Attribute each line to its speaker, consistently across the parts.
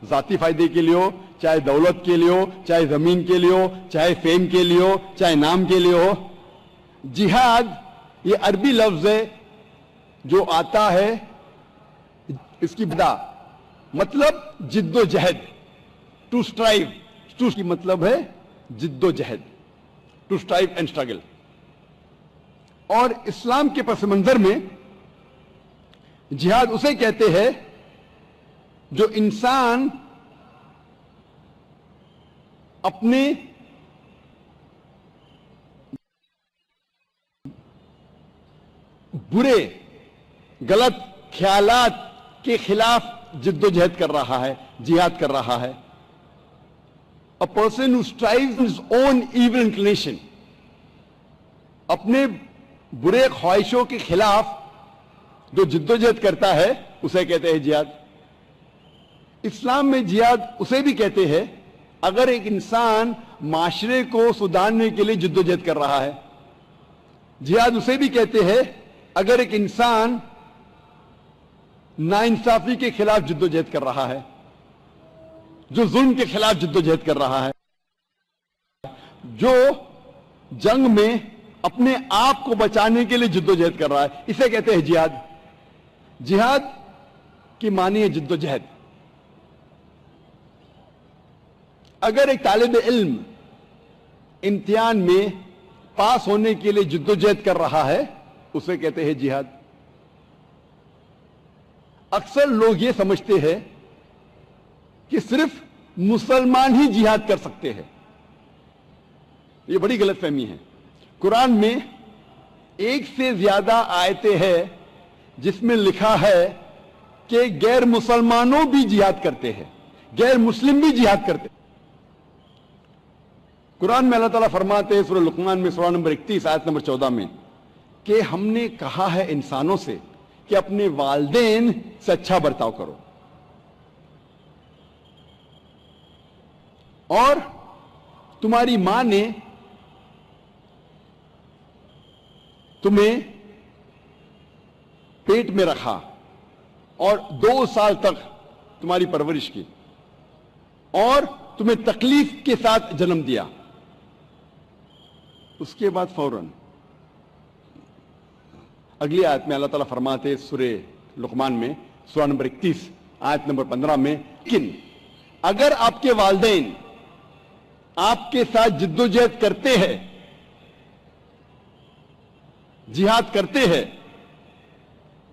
Speaker 1: ذاتی فائدے کے لیے ہو، چاہے دولت کے لیے ہو، چاہے زمین کے لیے ہو، چاہے فیم کے لیے ہو، چاہے نام کے لیے ہو۔ جہاد یہ عربی لفظ ہے جو آتا ہے، اس کی بدا مطلب جد و جہد، ٹو اسٹرائیو، ٹو کی مطلب ہے جد و جہد، ٹو اسٹرائیو اینڈ اسٹرگل۔ اور اسلام کے پس منظر میں جہاد اسے کہتے ہیں جو انسان اپنے برے غلط خیالات کے خلاف جد و جہد کر رہا ہے، جہاد کر رہا ہے۔ A person who strives in his own evil inclination، اپنے برے خواہشوں کے خلاف جو جد و جہد کرتا ہے اسے کہتے ہیں جہاد۔ اسلام میں جہاد اسے بھی کہتے ہیں اگر ایک انسان معاشرے کو سدھارنے کے لیے جد و جہد کر رہا ہے۔ جہاد اسے بھی کہتے ہیں اگر ایک انسان ناانصافی کے خلاف جد و جہد کر رہا ہے، جو ظلم کے خلاف جد و جہد کر رہا ہے، جو جنگ میں اپنے آپ کو بچانے کے لیے جد و جہد کر رہا ہے، اسے کہتے ہیں جہاد۔ جہاد کی معنی ہے جد و جہد۔ اگر ایک طالب علم امتحان میں پاس ہونے کے لیے جد و جہد کر رہا ہے اسے کہتے ہیں جہاد۔ اکثر لوگ یہ سمجھتے ہیں کہ صرف مسلمان ہی جہاد کر سکتے ہیں، یہ بڑی غلط فہمی ہے۔ قرآن میں ایک سے زیادہ آیتیں ہیں جس میں لکھا ہے کہ غیر مسلمانوں بھی جہاد کرتے ہیں، غیر مسلم بھی جہاد کرتے ہیں۔ قرآن میں اللہ تعالیٰ فرماتے ہیں سورہ لقمان میں سورہ نمبر 31 آیت نمبر 14 میں کہ ہم نے کہا ہے انسانوں سے کہ اپنے والدین سے اچھا برتاؤ کرو، اور تمہاری ماں نے تمہیں پیٹ میں رکھا اور 2 سال تک تمہاری پرورش کی اور تمہیں تکلیف کے ساتھ جنم دیا۔ اس کے بعد فوراً اگلی آیت میں اللہ تعالیٰ فرماتے سورہ لقمان میں سورہ نمبر 31 آیت نمبر 15 میں لیکن اگر آپ کے والدین آپ کے ساتھ جد و جہد کرتے ہیں، جہاد کرتے ہیں،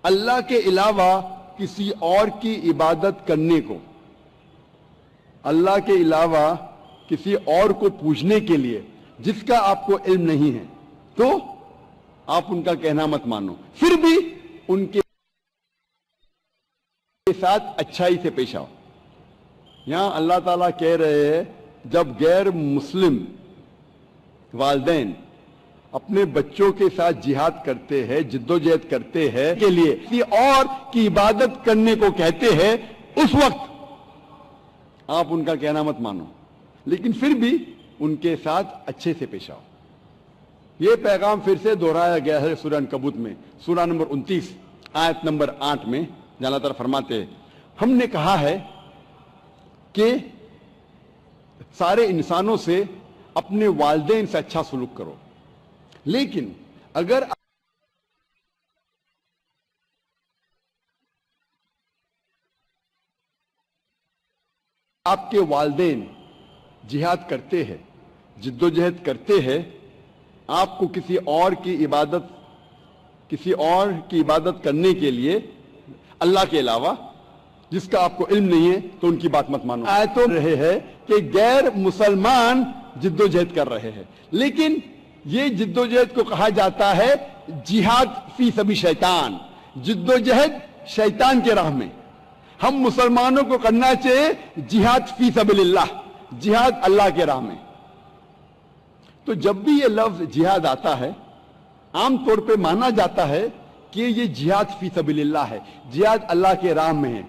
Speaker 1: اللہ کے علاوہ کسی اور کی عبادت کرنے کو، اللہ کے علاوہ کسی اور کو پوجنے کے لیے جس کا آپ کو علم نہیں ہے، تو آپ ان کا کہنا مت مانو، پھر بھی ان کے ساتھ اچھائی سے پیش آؤ۔ یہاں اللہ تعالیٰ کہہ رہے ہیں جب غیر مسلم والدین اپنے بچوں کے ساتھ جہاد کرتے ہیں، جد و جہد کرتے ہیں کے لیے کسی اور کی عبادت کرنے کو کہتے ہیں، اس وقت آپ ان کا کہنا مت مانو، لیکن پھر بھی ان کے ساتھ اچھے سے پیش آؤ۔ یہ پیغام پھر سے دہرایا گیا ہے سورہ عنکبوت میں سورہ نمبر 29 آیت نمبر 8 میں، جہاں اللہ تعالیٰ فرماتے ہیں ہم نے کہا ہے کہ سارے انسانوں سے اپنے والدین سے اچھا سلوک کرو، لیکن اگر آپ کے والدین جہاد کرتے ہیں، جد و جہد کرتے ہیں، آپ کو کسی اور کی عبادت کرنے کے لیے اللہ کے علاوہ جس کا آپ کو علم نہیں ہے، تو ان کی بات مت مانو۔ آیتوں رہے ہیں کہ غیر مسلمان جد و جہد کر رہے ہیں، لیکن یہ جد و جہد کو کہا جاتا ہے جہاد فی سبیل شیطان، جد و جہد شیطان کے راہ میں۔ ہم مسلمانوں کو کرنا چاہیے جہاد فی سبیل اللہ، جہاد اللہ کے راہ میں۔ تو جب بھی یہ لفظ جہاد آتا ہے عام طور پہ مانا جاتا ہے کہ یہ جہاد فی سبیل اللہ ہے، جہاد اللہ کے راہ میں ہے۔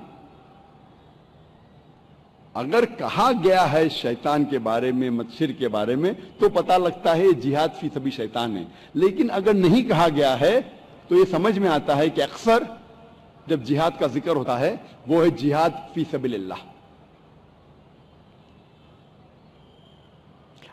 Speaker 1: اگر کہا گیا ہے شیطان کے بارے میں، شرک کے بارے میں، تو پتہ لگتا ہے جہاد فی سبیل شیطان ہے، لیکن اگر نہیں کہا گیا ہے تو یہ سمجھ میں آتا ہے کہ اکثر جب جہاد کا ذکر ہوتا ہے وہ ہے جہاد فی سبیل اللہ۔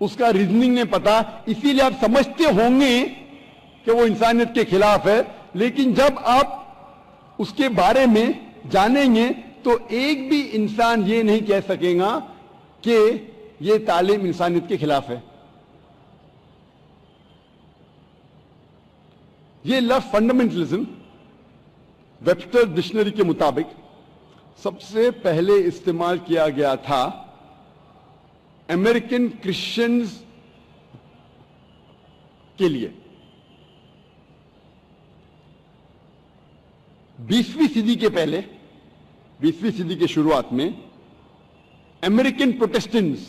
Speaker 1: اس کا ریزننگ نہیں پتا، اسی لیے آپ سمجھتے ہوں گے کہ وہ انسانیت کے خلاف ہے، لیکن جب آپ اس کے بارے میں جانیں گے تو ایک بھی انسان یہ نہیں کہہ سکے گا کہ یہ تعلیم انسانیت کے خلاف ہے۔ یہ لفظ فنڈامنٹلزم ویبسٹر ڈکشنری کے مطابق سب سے پہلے استعمال کیا گیا تھا امریکن کرسچنز کے لیے 20ویں صدی کے پہلے، 20ویں صدی کے شروعات میں امریکن پروٹسٹنٹس،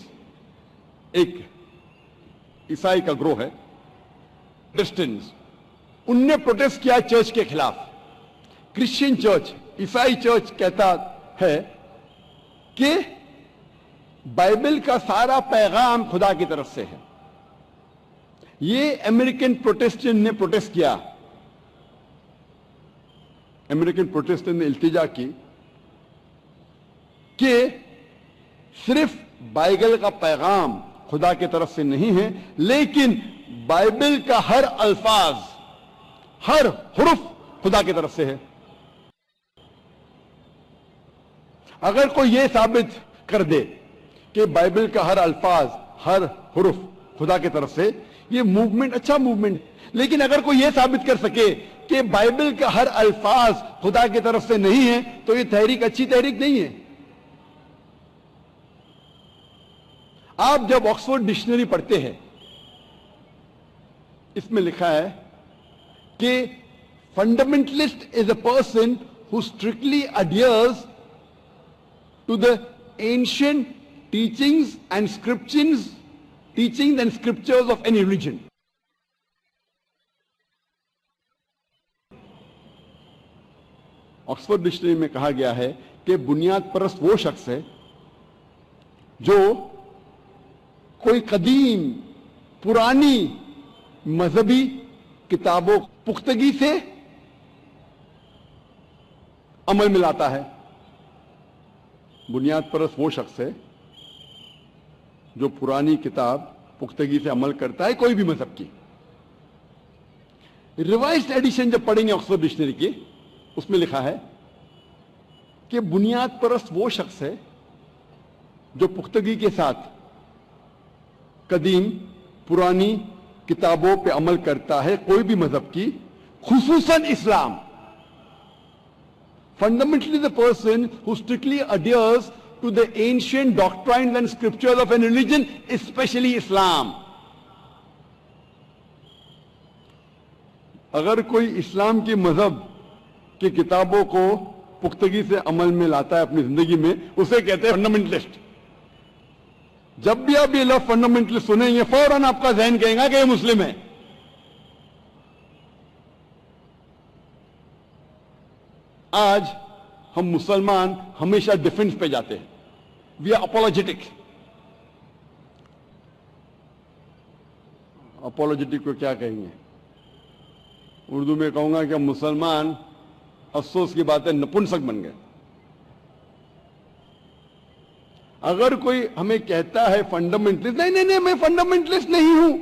Speaker 1: ایک عیسائی کا گروہ ہے پروٹسٹنٹس، ان نے پروٹیسٹ کیا چرچ کے خلاف۔ کرسچین چرچ، عیسائی چرچ کہتا ہے کہ بائبل کا سارا پیغام خدا کی طرف سے ہے۔ یہ امریکن پروٹسٹنٹ نے پروٹیسٹ کیا، امریکن پروٹسٹنٹ نے التجا کی کہ صرف بائبل کا پیغام خدا کی طرف سے نہیں ہے، لیکن بائبل کا ہر الفاظ، ہر حرف خدا کی طرف سے ہے۔ اگر کوئی یہ ثابت کر دے کہ بائبل کا ہر الفاظ، ہر حرف خدا کی طرف سے، یہ موومنٹ اچھا موومنٹ ہے۔ لیکن اگر کوئی یہ ثابت کر سکے کہ بائبل کا ہر الفاظ خدا کی طرف سے نہیں ہے تو یہ تحریک اچھی تحریک نہیں ہے۔ آپ جب آکسفورڈ ڈکشنری پڑھتے ہیں، اس میں لکھا ہے کہ fundamentalist is a person who strictly adheres to the ancient teachings and scriptures of any religion. Oxford dictionary میں کہا گیا ہے کہ بنیاد پرست وہ شخص ہے جو کوئی قدیم پرانی مذہبی کتابوں پختگی سے عمل میں لاتا ہے۔ بنیاد پرست وہ شخص ہے جو پرانی کتاب پختگی سے عمل کرتا ہے، کوئی بھی مذہب کی۔ ریوائزڈ ایڈیشن جب پڑھیں گے آکسفورڈ ڈکشنری کی، اس میں لکھا ہے کہ بنیاد پرست وہ شخص ہے جو پختگی کے ساتھ قدیم پرانی کتابوں پہ عمل کرتا ہے، کوئی بھی مذہب کی، خصوصاً اسلام۔ Fundamentally the person who strictly adheres to the ancient doctrines and scriptures of a religion, especially Islam. اگر کوئی اسلام کی مذہب کی کتابوں کو پختگی سے عمل میں لاتا ہے اپنی زندگی میں، اسے کہتے ہیں فنڈامنٹلسٹ۔ جب بھی آپ یہ لفظ فنڈامنٹلسٹ سنیں گے، فوراً آپ کا ذہن کہے گا کہ یہ مسلم ہے۔ آج ہم مسلمان ہمیشہ ڈیفنس پہ جاتے ہیں، وی آر اپولوجیٹک۔ اپولوجیٹک کو کیا کہیں گے؟ اردو میں کہوں گا کہ ہم مسلمان افسوس کی بات ہے نپنسک بن گئے۔ اگر کوئی ہمیں کہتا ہے فنڈامنٹلسٹ، نہیں میں فنڈامنٹلسٹ نہیں ہوں،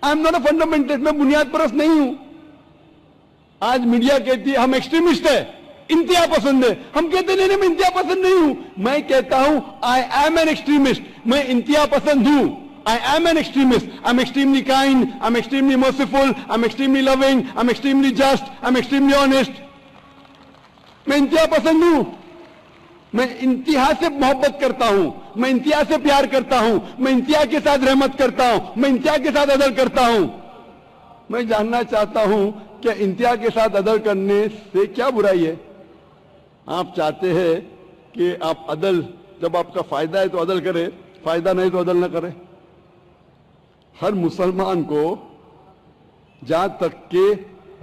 Speaker 1: I am not a fundamentalist, میں بنیاد پرست نہیں ہوں۔ آج میڈیا کہتی ہے ہم ایکسٹریمسٹ ہے، انتہا پسند ہے۔ ہم کہتے ہیں نہیں میں انتہا پسند نہیں ہوں۔ میں کہتا ہوں آئی ایم این ایکسٹریمسٹ، میں انتہا پسند ہوں۔ I am an extremist. I'm extremely kind. I'm extremely merciful. I'm extremely loving. I'm extremely just. I'm extremely honest. میں انتہا پسند ہوں، میں انتہا سے محبت کرتا ہوں، میں انتہا سے پیار کرتا ہوں، میں انتہا کے ساتھ رحمت کرتا ہوں، میں انتہا کے ساتھ عدل کرتا ہوں۔ میں جاننا چاہتا ہوں کہ انتہا کے ساتھ عدل کرنے سے کیا برائی ہے؟ آپ چاہتے ہیں کہ آپ عدل، جب آپ کا فائدہ ہے تو عدل کرے، فائدہ نہیں تو عدل نہ کرے۔ ہر مسلمان کو جہاں تک کہ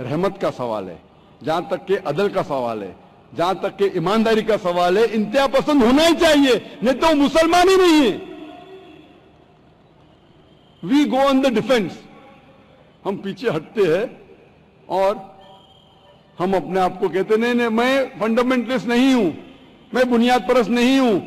Speaker 1: رحمت کا سوال ہے، جہاں تک کہ عدل کا سوال ہے، جہاں تک کہ ایمانداری کا سوال ہے، انتہا پسند ہونا ہی چاہیے، نہیں تو مسلمان ہی نہیں ہے۔ وی گو آن دا ڈیفینس، ہم پیچھے ہٹتے ہیں اور ہم اپنے آپ کو کہتے نہیں میں فنڈامنٹلسٹ نہیں ہوں، میں بنیاد پرست نہیں ہوں،